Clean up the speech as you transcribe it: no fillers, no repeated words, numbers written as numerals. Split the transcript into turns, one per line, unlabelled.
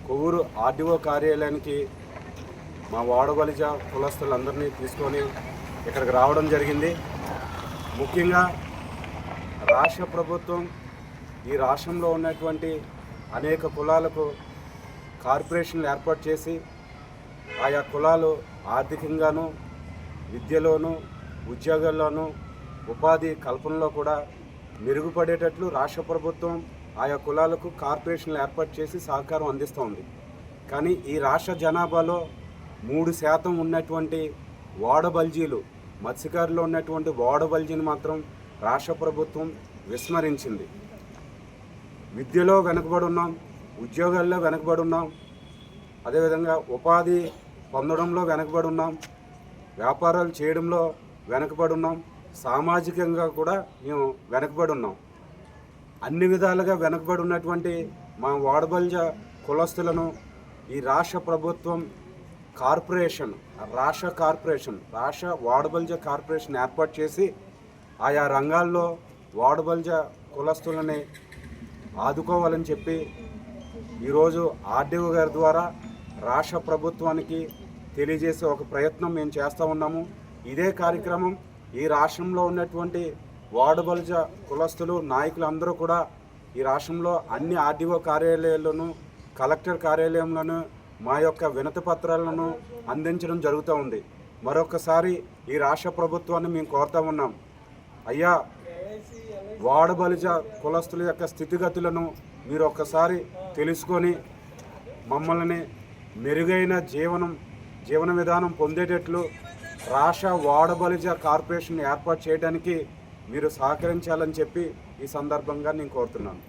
Kovvur RDO కార్యాలయానికి మా వాడబలిజ కులస్తులందరినీ తీసుకొని ఇక్కడికి రావడం జరిగింది. ముఖ్యంగా రాష్ట్ర ప్రభుత్వం ఈ రాష్ట్రంలో ఉన్నటువంటి అనేక కులాలకు కార్పొరేషన్లు ఏర్పాటు చేసి ఆయా కులాలు ఆర్థికంగాను, విద్యలోను, ఉద్యోగాల్లోనూ, ఉపాధి కల్పనలో కూడా మెరుగుపడేటట్లు రాష్ట్ర ప్రభుత్వం ఆయా కులాలకు కార్పొరేషన్లు ఏర్పాటు చేసి సహకారం అందిస్తోంది. కానీ ఈ రాష్ట్ర జనాభాలో 3% ఉన్నటువంటి వాడబల్జీలు, మత్స్యకారులు ఉన్నటువంటి వాడబల్జీని మాత్రం రాష్ట్ర ప్రభుత్వం విస్మరించింది. విద్యలో వెనుకబడి ఉన్నాం, ఉద్యోగాల్లో వెనుకబడి ఉన్నాం, అదేవిధంగా ఉపాధి పొందడంలో వెనుకబడి ఉన్నాం, వ్యాపారాలు చేయడంలో వెనుకబడి ఉన్నాం, సామాజికంగా కూడా మేము వెనుకబడి ఉన్నాం. అన్ని విధాలుగా వెనుకబడి ఉన్నటువంటి మా వాడబల్జ కులస్తులను ఈ రాష్ట్ర ప్రభుత్వం రాష్ట్ర వాడబల్జ కార్పొరేషన్ ఏర్పాటు చేసి ఆయా రంగాల్లో వాడబల్జ కులస్తులని ఆదుకోవాలని చెప్పి ఈరోజు ఆర్డీఓ గారి ద్వారా రాష్ట్ర ప్రభుత్వానికి తెలియజేసే ఒక ప్రయత్నం మేము చేస్తూ ఉన్నాము. ఇదే కార్యక్రమం ఈ రాష్ట్రంలో ఉన్నటువంటి వాడబల్జ కులస్తులు నాయకులు అందరూ కూడా ఈ రాష్ట్రంలో అన్ని ఆర్డీఓ కార్యాలయాల్లోనూ, కలెక్టర్ కార్యాలయంలోనూ మా యొక్క వినతి పత్రాలను అందించడం జరుగుతూ ఉంది. మరొకసారి ఈ రాష్ట్ర ప్రభుత్వాన్ని మేము కోరుతా ఉన్నాం, అయ్యా వాడబలిజ కులస్తుల యొక్క స్థితిగతులను మీరు ఒక్కసారి తెలుసుకొని మమ్మల్ని మెరుగైన జీవన విధానం పొందేటట్లు రాష్ట్ర వాడబలిజ కార్పొరేషన్ ఏర్పాటు చేయడానికి మీరు సహకరించాలని చెప్పి ఈ సందర్భంగా నేను కోరుతున్నాను.